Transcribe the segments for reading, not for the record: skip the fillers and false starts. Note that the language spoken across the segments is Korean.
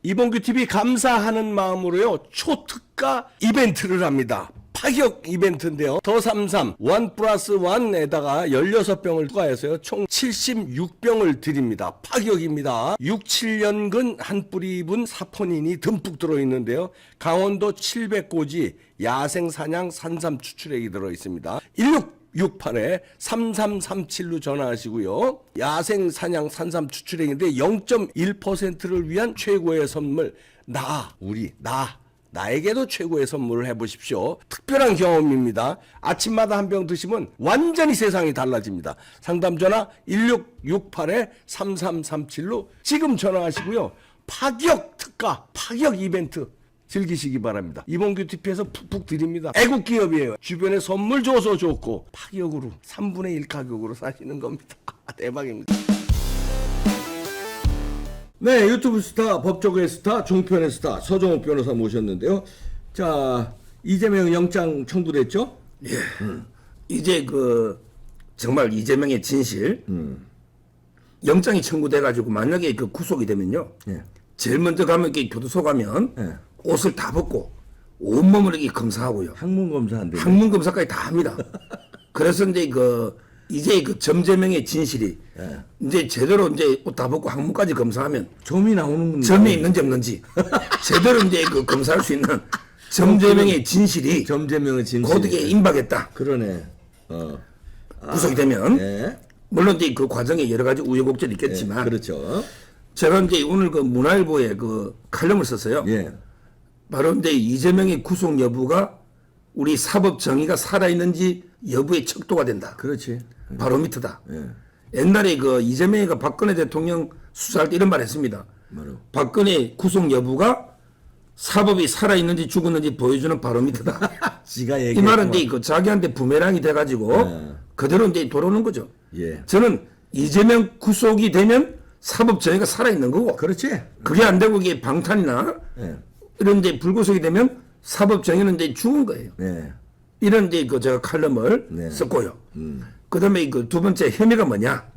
이봉규 TV 감사하는 마음으로요 초특가 이벤트를 합니다. 파격 이벤트인데요. 더 삼삼 1+1에다가 16병을 추가해서요 총 76병을 드립니다. 파격입니다. 6, 7년근 한 뿌리 입은 사포닌이 듬뿍 들어있는데요. 강원도 700고지 야생사냥 산삼 추출액이 들어있습니다. 1668에 3337로 전화하시고요. 야생사냥 산삼 추출액인데 0.1%를 위한 최고의 선물 나에게도 최고의 선물을 해보십시오. 특별한 경험입니다. 아침마다 한 병 드시면 완전히 세상이 달라집니다. 상담 전화 1668-3337로 지금 전화하시고요. 파격 특가, 파격 이벤트 즐기시기 바랍니다. 이봉규 TV에서 푹푹 드립니다. 애국 기업이에요. 주변에 선물 줘서 좋고 파격으로 3분의 1 가격으로 사시는 겁니다. 대박입니다. 네, 유튜브 스타, 법조계의 스타, 종편의 스타 서정욱 변호사 모셨는데요. 자, 이재명 영장 청구됐죠? 예. 이제 정말 이재명의 진실 영장이 청구돼가지고 만약에 구속이 되면요. 예. 제일 먼저 가면 교도소 가면 예. 옷을 다 벗고 온몸을 검사하고요. 항문 검사한대. 항문 검사까지 다 합니다. 그래서 이제 점재명의 진실이 이제 제대로 이제 옷 다 벗고 항문까지 검사하면 점이 나오는 점이 있는지 없는지 제대로 이제 검사할 수 있는 점재명의 진실이 점재명의 진실. 곧 이게 임박했다. 그러네. 구속이 되면 예. 물론 이제 그 과정에 여러 가지 우여곡절이 있겠지만 그렇죠. 제가 이제 오늘 문화일보에 칼럼을 썼어요. 예. 바로 이제 이재명의 구속 여부가 우리 사법 정의가 살아있는지 여부의 척도가 된다. 그렇지. 바로미터다. 예. 옛날에 이재명이가 박근혜 대통령 수사할 때 이런 말 했습니다. 뭐로? 박근혜 구속 여부가 사법이 살아있는지 죽었는지 보여주는 바로미터다. 지가 이 얘기. 말은 이제 자기한테 부메랑이 돼가지고 그대로 이제 돌아오는 거죠. 예. 저는 이재명 구속이 되면 사법 정의가 살아있는 거고. 그렇지. 그게 안 되고 이게 방탄이나 예. 이런 데 불구속이 되면 사법 정의는 이제 죽은 거예요. 예. 이런 이제 제가 칼럼을 네. 썼고요. 그 다음에 두 번째 혐의가 뭐냐?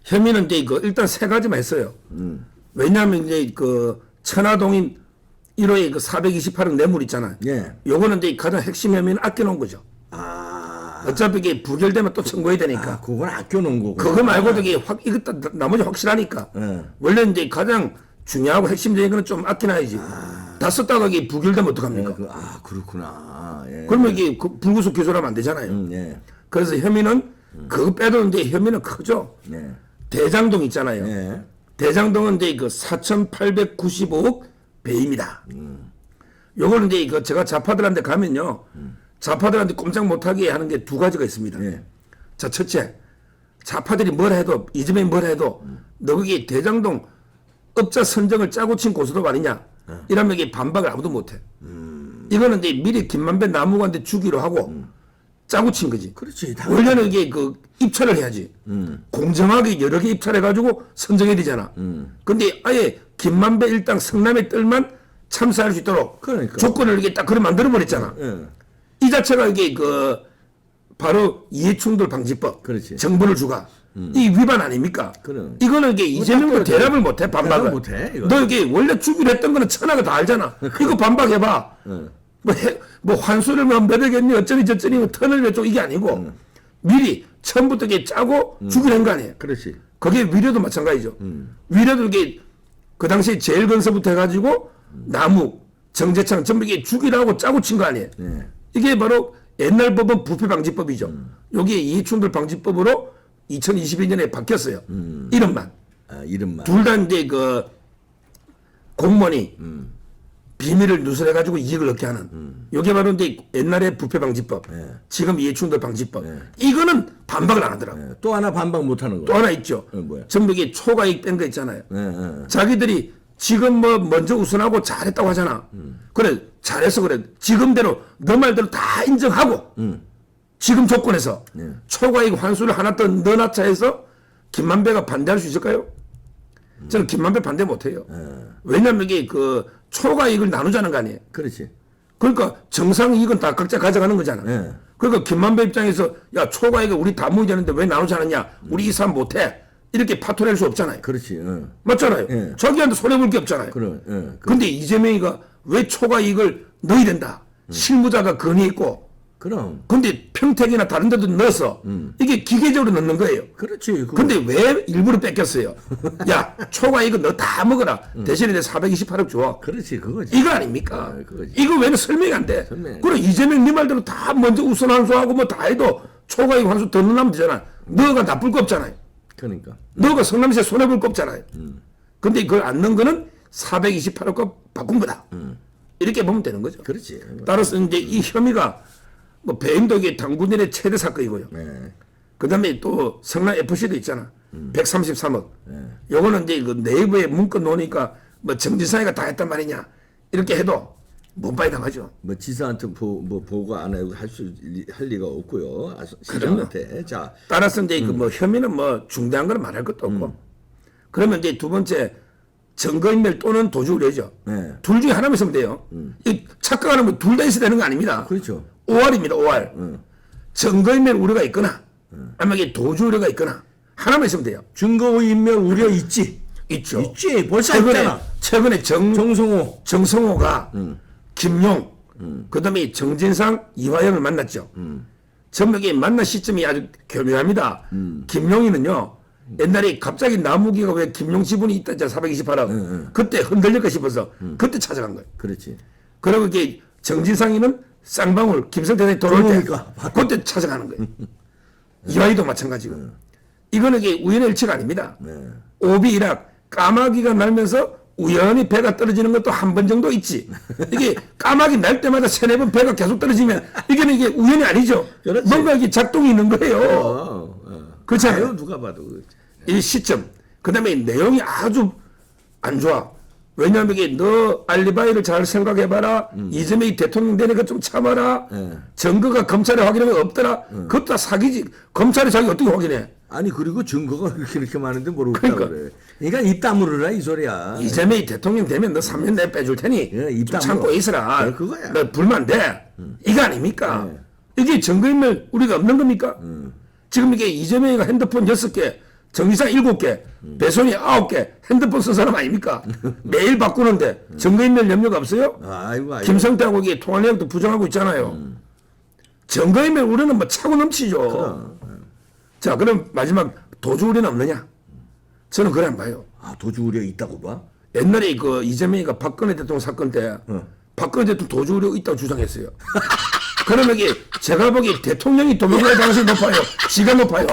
혐의는 이제 일단 세 가지만 했어요. 왜냐하면 이제 천화동인 1호의 428억 뇌물 있잖아요. 예. 요거는 이제 가장 핵심 혐의는 아껴놓은 거죠. 어차피 이게 부결되면 또 청구해야 되니까. 그건 아껴놓은 거고. 그거 말고도 이게 이것도 나머지 확실하니까. 원래 이제 가장 중요하고 핵심적인 거는 좀 아껴놔야지. 다 썼다가 이게 부결되면 어떡합니까? 그렇구나. 예. 그러면 이게 불구속 기소하면 안 되잖아요. 예. 그래서 혐의는 그거 빼도는데 혐의는 크죠. 예. 대장동 있잖아요. 예. 대장동은 이제 4,895억 배입니다. 요거는 이제 제가 좌파들한테 가면요. 좌파들한테 꼼짝 못하게 하는 게 두 가지가 있습니다. 예. 자, 첫째. 좌파들이 뭘 해도, 이재명이 뭘 해도, 너 그게 대장동 업자 선정을 짜고 친 고소도 아니냐. 이러면 이게 반박을 아무도 못해. 이거는 이제 미리 김만배 나무관한테 주기로 하고, 짜고 친 거지. 그렇지. 원래는 이게 입찰을 해야지. 공정하게 여러 개 입찰해가지고 선정해야 되잖아. 근데 아예 김만배 일당 성남의 뜰만 참사할 수 있도록 그러니까. 조건을 이게 딱 그래 만들어버렸잖아. 예. 이 자체가 이게 바로 이해충돌 방지법. 그렇지. 정보를 주가. 이 위반 아닙니까? 그럼. 이거는 이게 이재명도 대답을 못해, 반박을. 못해, 이거는. 너 이게 원래 주기로 했던 거는 천하가 다 알잖아. 이거 반박해봐. 뭐 환수를 몇억 했니, 어쩌니 저쩌니, 뭐 턴을 몇 쪽 이게 아니고 미리 처음부터 이게 짜고 주기로 한 거 아니에요. 그렇지. 거기에 위례도 마찬가지죠. 위례도 이게 그 당시에 제일 건설부터 해가지고 나무, 정제창 전부 이게 주기로 하고 짜고 친 거 아니에요. 예. 이게 바로 옛날 법은 부패방지법이죠. 여기에 이해충돌 방지법으로 2022년에 바뀌었어요. 이름만. 이름만. 둘 다 이제 공무원이 비밀을 누설해가지고 이익을 얻게 하는. 이게 바로 이제 옛날에 부패방지법. 지금 이해충돌 방지법. 이거는 반박을 안 하더라고. 예. 또 하나 반박 못하는 거. 또 하나 있죠. 뭐야? 전부 이게 초과이익 뺀 거 있잖아요. 예. 자기들이 지금 먼저 우선하고 잘했다고 하잖아. 그래, 잘해서 그래. 지금대로, 너 말대로 다 인정하고, 지금 조건에서 초과이익 환수를 하나 더 넣어놨자 해서 김만배가 반대할 수 있을까요? 저는 김만배 반대 못해요. 왜냐면 이게 초과이익을 나누자는 거 아니에요. 그렇지. 그러니까 정상이익은 다 각자 가져가는 거잖아. 그러니까 김만배 입장에서 야 초과이익을 우리 다 모이자는데 왜 나누지 않았냐. 우리 이 사람 못해. 이렇게 파토낼 수 없잖아요. 그렇지. 맞잖아요. 예. 자기한테 손해볼 게 없잖아요. 그럼. 예. 근데 이재명이가 왜 초과 이익을 넣어야 된다. 실무자가 건의했고 그럼. 근데 평택이나 다른 데도 넣어서 이게 기계적으로 넣는 거예요. 그렇지. 그거. 근데 왜 일부러 뺏겼어요? 야, 초과 이거 너 다 먹어라. 대신에 내 428억 줘. 그렇지. 그거지. 이거 아닙니까? 아, 그거지. 이거 왜는 설명이 안 돼? 설명이 안 그럼 이재명 네 말대로 다 먼저 우선 환수하고 뭐 다 해도 초과 이익 환수 더 넣으면 되잖아. 너가 나쁠 거 없잖아요. 그러니까. 너가 성남시에 손해볼 거 없잖아요. 근데 그걸 안 넣은 거는 428억과 바꾼 거다. 이렇게 보면 되는 거죠. 그렇지. 따라서 이제 이 혐의가 뭐 배임도 이게 당군인의 최대 사건이고요. 네. 그 다음에 또 성남 FC도 있잖아. 133억. 요거는 이제 그 네이버에 문건 놓으니까 뭐 정진상이가 다 했단 말이냐. 이렇게 해도 못바이 당하죠. 뭐 지사한테 보고 안 해도 할 리가 없고요. 시장한테. 자. 따라서 이제 그 뭐 혐의는 뭐 중대한 건 말할 것도 없고. 그러면 이제 두 번째 증거인멸 또는 도주 의뢰죠. 네. 둘 중에 하나만 있으면 돼요. 이 착각하는 건 둘 다 있어야 되는 거 아닙니다. 그렇죠. 5할입니다. 5할. 증거인멸 우려가 있거나 아니면 이게 도주 우려가 있거나 하나만 있으면 돼요. 증거인멸 우려 있지. 있죠. 있지. 벌써 있잖아. 최근에 정성호가 김용 그다음에 정진상 이화영을 만났죠. 전력이 만난 시점이 아주 교묘합니다. 김용이는요. 옛날에 갑자기 나무기가 왜 김용 지분이 있다 했잖아. 428억. 그때 흔들릴까 싶어서 그때 찾아간 거예요. 그렇지. 그리고 이게 정진상이는 쌍방울 김성태한테 돌아올 때 그러니까. 그때 찾아가는 거예요. 이화이도 마찬가지고. 이거는 이게 우연의 일치가 아닙니다. 오비이락 까마귀가 날면서 우연히 배가 떨어지는 것도 한 번 정도 있지. 이게 까마귀 날 때마다 세네 번 배가 계속 떨어지면 이게 우연이 아니죠. 그렇지. 뭔가 이게 작동이 있는 거예요. 그렇잖아요. 아유, 누가 봐도. 이 시점. 그 다음에 내용이 아주 안 좋아. 왜냐하면 이게 너 알리바이를 잘 생각해봐라. 이재명이 대통령 되니까 좀 참아라. 증거가 검찰에 확인하면 없더라. 그것도 다 사기지. 검찰이 자기 어떻게 확인해? 아니 그리고 증거가 이렇게 많은데 뭘 없다 그러니까. 그래. 그러니까 입 다물으라 이 소리야. 이재명이 대통령 되면 너 3년 내에 빼줄 테니 예, 입 좀 다물어. 참고 있으라. 그래, 그거야. 너 불만 돼. 이거 아닙니까? 이게 증거인멸 우리가 없는 겁니까? 지금 이게 이재명이가 핸드폰 6개, 정의상 7개, 배선이 9개 핸드폰 쓴 사람 아닙니까? 매일 바꾸는데 증거인멸 염려가 없어요? 아이고. 김성태하고 이게 통화 내역도 부정하고 있잖아요. 증거인멸 우리는 뭐 차고 넘치죠. 자, 그럼 마지막 도주 우려는 없느냐? 저는 그래 안 봐요. 아 도주 우려 있다고 봐? 옛날에 그 이재명이가 박근혜 대통령 사건 때 박근혜 대통령 도주 우려 있다고 주장했어요. 그러면 이게 제가 보기에 대통령이 도망갈 가능성이 높아요. 지가 높아요.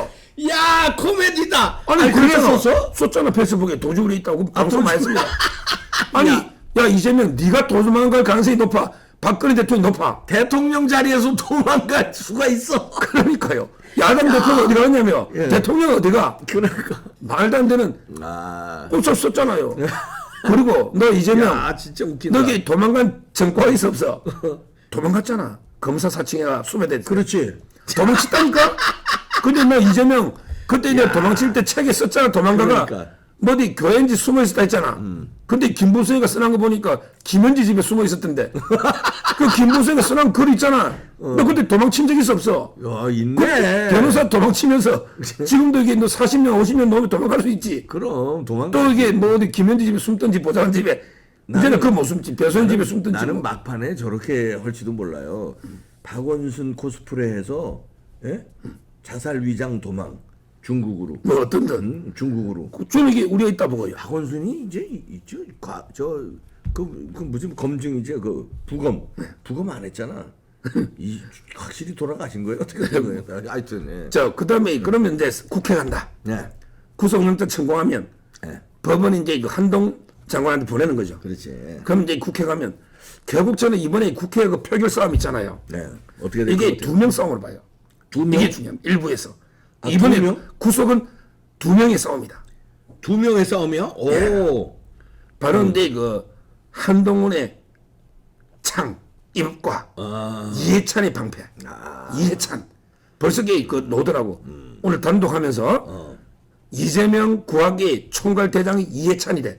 야 코미디다. 아니 그랬었어? 그래서 썼잖아. 페이스북에 도주 우려 있다고 방송 많이 했습니다. 아니 야 이재명 네가 도망갈 가능성이 높아. 박근혜 대통령이 높아. 대통령 자리에서 도망갈 수가 있어. 그러니까요. 야당 대통령 어디 갔냐며. 예. 대통령 어디가? 그러니까. 말도 안 되는 아. 꼭 썼잖아요. 그리고 너 이재명 야 진짜 웃긴다. 너기 도망간 정과가 있어 없어? 도망갔잖아. 검사 사칭해가 수배됐어. 그렇지. 도망쳤다니까? 근데 너 이재명 그때 이제 도망칠 때 책에 썼잖아. 도망가가 그러니까. 뭐 어디 교회인지 숨어 있었다 했잖아. 근데 김부성이가 써놓은 거 보니까 김현지 집에 숨어 있었던데. 그 김부성이가 써놓은 글 있잖아. 너 그때 도망친 적 있어 없어? 야 있네. 변호사 도망치면서 지금도 이게 너 40년 50년 넘으면 도망갈 수 있지. 그럼 도망가. 또 이게 뭐 어디 김현지 집에 숨든지 보좌관 집에 이제는 그거 못 숨지. 배소연 집에 숨든지. 나는 뭐. 막판에 저렇게 할지도 몰라요. 박원순 코스프레해서 예? 자살 위장 도망 중국으로. 뭐 어떤든 중국으로. 좀 이게 우려가 있다 보고요. 박원순이 이제 있죠. 그 무슨 검증이지 그 부검 안 했잖아. 확실히 돌아가신 거예요? 어떻게 된 거예요? 하여튼. 예. 자, 그다음에 그러면 이제 국회 간다. 네. 구속영장 청구하면 네. 법원이 이제 그 한동 장관한테 보내는 거죠. 그렇지. 그럼 이제 국회 가면 결국 저는 이번에 국회 그 표결 싸움 있잖아요. 네. 어떻게 될것 이게 같아요? 2명 싸움으로 봐요. 두 명? 이게 중요합니다. 일부에서. 아, 이번에 2명? 구속은 2명의 싸움이다. 2명의 싸움이요? 오. 바로 이제 그 한동훈의 창 입과 이해찬의 방패. 이해찬 벌써 그 노더라고. 오늘 단독하면서 이재명 구하기 총괄대장이 이해찬이래.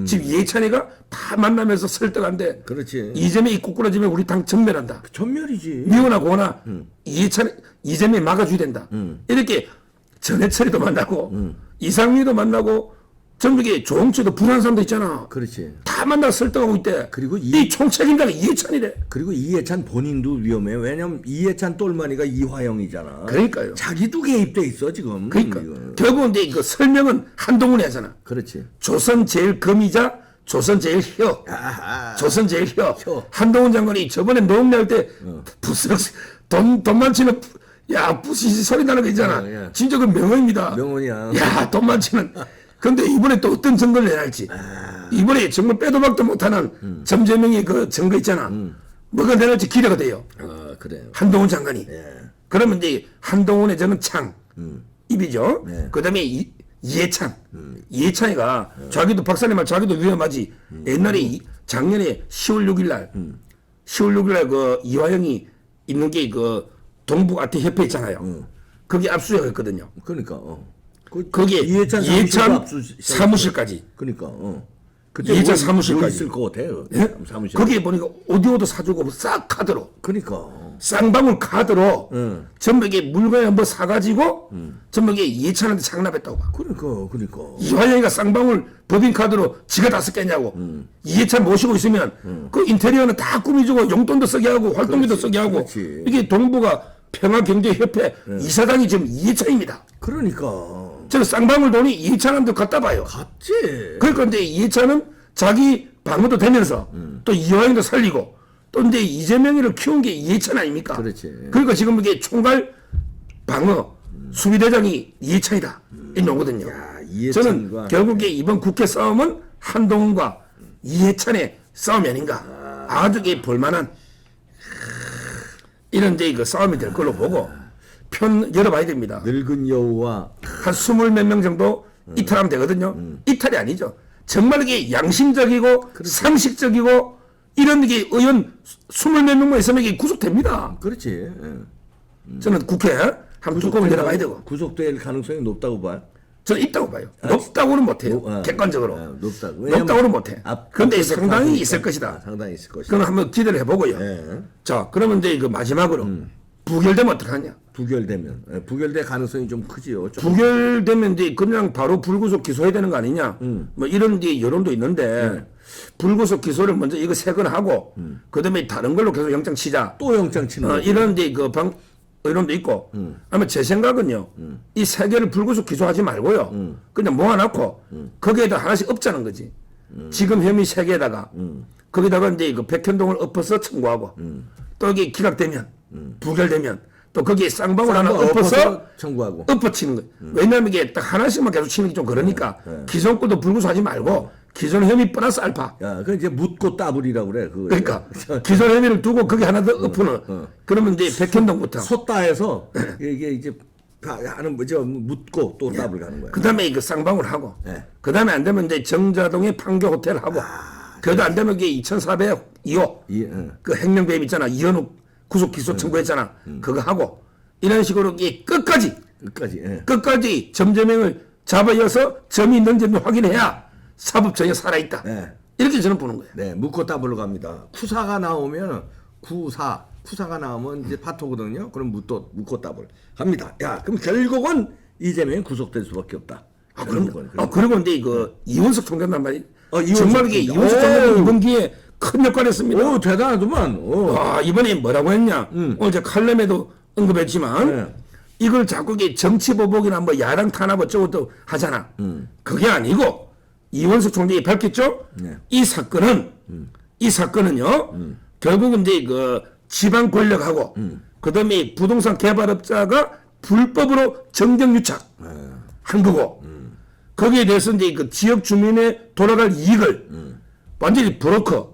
지금 이해찬이가 다 만나면서 설득한데. 그렇지. 이재명이 꼬꾸라지면 우리 당 전멸한다. 전멸이지. 미호나 고나 이재명이 막아줘야 된다. 이렇게 전해철이도 만나고 이상민도 만나고 전국에 조홍철도 불안한 사람도 있잖아. 그렇지. 다 만나 설득하고 있대. 그리고 이 총책임자가 이해찬이래. 그리고 이해찬 본인도 위험해. 왜냐면 이해찬 똘마니가 이화영이잖아. 그러니까요. 자기도 개입돼 있어 지금. 그러니까 이거. 결국은 이제 그 설명은 한동훈이 하잖아. 그렇지. 조선 제일 금이자 조선 제일 혀. 아하. 조선 제일 혀. 혀. 한동훈 장관이 저번에 노웅래할 때 부스럭 돈 많지는 야 부시시 소리 나는 거 있잖아. 예. 진짜 그 명언입니다. 명언이야. 야 돈 많지는. 근데 이번에 또 어떤 증거를 내놨지? 이번에 정말 빼도 박도 못하는 점재명의 그 증거 있잖아. 뭐가 내놓을지 기대가 돼요. 아 그래요. 한동훈 장관이. 예. 그러면 이제 한동훈의 저는 창 입이죠. 네. 그다음에 이해찬. 이해찬이가 자기도 박사님 말 자기도 위험하지. 옛날에 작년에 10월 6일 날 10월 6일 날 그 이화영이 있는 게 그 동북 아태 협회 있잖아요. 거기 압수수색했거든요. 그러니까 거기에 이해찬 사무실까지. 그러니까 그때 이해찬 뭐 사무실까지. 있을 것 같아요. 예? 사무실. 거기에 보니까 오디오도 사주고 싹 카드로 그러니까. 쌍방울 카드로 전부 이게 물건을 한번 사가지고 전부 이게 이해찬한테 장납했다고 봐. 그러니까. 이화영이가 쌍방울 법인 카드로 지가 다 썼겠냐고. 이해찬 모시고 있으면 그 인테리어는 다 꾸미주고 용돈도 쓰게 하고 활동비도 쓰게 하고. 그렇지. 이게 동부가 평화경제협회 이사장이 지금 이해찬입니다. 그러니까. 저는 쌍방울 돈이 이해찬한테 갖다 봐요. 같지. 그러니까 이제 이해찬은 자기 방어도 되면서 또 이화영도 살리고 또 이제 이재명이를 키운 게 이해찬 아닙니까? 그렇지. 그러니까 지금 이게 총괄 방어 수비대장이 이해찬이다 이거거든요. 야, 저는 이해찬과 결국에 이번 국회 싸움은 한동훈과 이해찬의 싸움이 아닌가. 아주 게 볼만한 이런 이제 그 싸움이 될 걸로 보고 편 열어봐야 됩니다. 늙은 여우와 한 20몇 명 정도 이탈하면 되거든요. 이탈이 아니죠. 정말 이게 양심적이고 상식적이고 이런 게 의원 20몇 명만 있으면 이게 구속됩니다. 그렇지. 예. 저는 국회 한번 뚜껑을 열어봐야 되고 구속될 가능성이 높다고 봐요. 저는 있다고 봐요. 높다고는 못해요. 높다고. 객관적으로. 왜냐면 높다고는 못해. 그런데 상당히 있을 것이다. 상당히 있을 것이다. 그건 한번 기대를 해보고요. 예. 자, 그러면 이제 그 마지막으로 부결되면 어떡하냐? 부결되면 부결될 가능성이 좀 크지요. 좀. 부결되면 이제 그냥 바로 불구속 기소해야 되는 거 아니냐? 뭐 이런 이제 여론도 있는데 불구속 기소를 먼저 이거 세 건 하고 그다음에 다른 걸로 계속 영장 치자. 또 영장 치는 거. 이런 이제 그 의론도 있고 아마 제 생각은요 이 세 개를 불구속 기소하지 말고요 그냥 모아놓고 거기에다 하나씩 엎자는 거지. 지금 혐의 세 개에다가 거기다가 이제 그 백현동을 엎어서 청구하고 또 이게 기각되면 부결되면 또 거기에 쌍방울 하나 엎어서 청구하고. 엎어치는 거예요. 왜냐하면 이게 딱 하나씩만 계속 치는 게 좀 그러니까 기존권도 불구속하지 말고 기존 혐의 플러스 알파. 야, 그 이제 묻고 따블이라고 그래. 그거. 그러니까 기존 혐의를 두고 거기 하나 더 엎어는. 그러면 이제 백현동부터. 솥다해서 이게 이제 하는 뭐죠? 묻고 또 따블 가는 거야. 그다음에 그 쌍방울 하고. 네. 그다음에 안 되면 이제 정자동의 판교 호텔 하고. 그래도 안 되면 이게 2,402호 그 행명배임 있잖아. 이현욱 구속 기소 청구했잖아. 그거 하고 이런 식으로 이게 끝까지 끝까지. 끝까지 점제명을 잡아여서 점이 있는지 확인해야 사법정에 살아있다. 네. 이렇게 저는 보는 거예요. 네, 묻고 따블로 갑니다. 쿠사가 나오면 쿠사가 나오면 이제 파토거든요. 그럼 묻고 따블 갑니다. 야, 그럼 결국은 이재명이 구속될 수밖에 없다. 그리고 이제 그 이원석 총장단 말이 이원석 정말 이게 총장. 이원석 총장이 오. 이번 기회에 큰 역할을 했습니다. 오, 대단하더만. 와, 이번에 뭐라고 했냐? 어제 칼럼에도 언급했지만 네. 이걸 자꾸 이게 정치 보복이나 뭐 야당 탄압 어쩌고도 하잖아. 그게 아니고 이원석 총장이 밝혔죠. 네. 이 사건은요. 결국은 이제 그 지방 권력하고 그다음에 부동산 개발업자가 불법으로 정경 유착 한 거고 거기에 대해서 이제 그 지역 주민의 돌아갈 이익을 완전히 브로커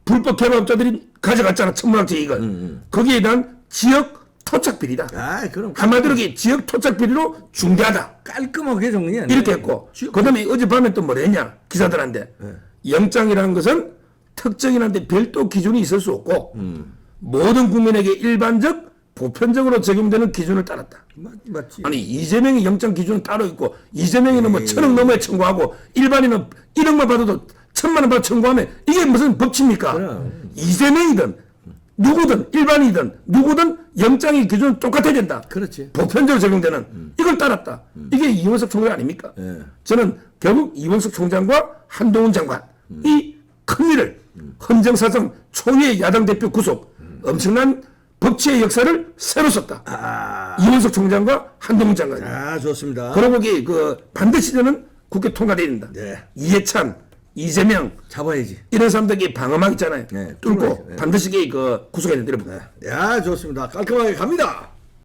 불법 개발업자들이 가져갔잖아. 천문학적 이익을. 거기에 대한 지역 토착 비리다. 아, 그럼 한마디로 이게 지역 토착 비리로 중대하다. 깔끔하게 정리해. 이렇게 했고 그다음에 어젯밤에 또 뭐라 했냐 기자들한테 영장이라는 것은 특정인한테 별도 기준이 있을 수 없고 모든 국민에게 일반적 보편적으로 적용되는 기준을 따랐다. 맞지. 아니 이재명의 영장 기준은 따로 있고 이재명이는 뭐 1,000억 넘어야 청구하고 일반인은 1억만 받아도 1,000만 원 받아 청구하면 이게 무슨 법치입니까? 그래. 이재명이든 누구든 일반이든 누구든 영장의 기준은 똑같아야 된다. 그렇지. 보편적으로 적용되는 이걸 따랐다. 이게 이원석 총장 아닙니까? 예. 저는 결국 이원석 총장과 한동훈 장관 이 큰 일을 헌정사상 초유의 야당 대표 구속 엄청난 법치의 역사를 새로 썼다. 이원석 총장과 한동훈 장관. 아, 좋습니다. 그러고 반드시 저는 국회 통과돼야 된다. 네. 이해찬, 이재명 잡아야지. 이런 사람들이 방어막 있잖아요. 네, 뚫고 뚫어야지. 네. 반드시 구속해야 된다. 야, 좋습니다. 깔끔하게 갑니다.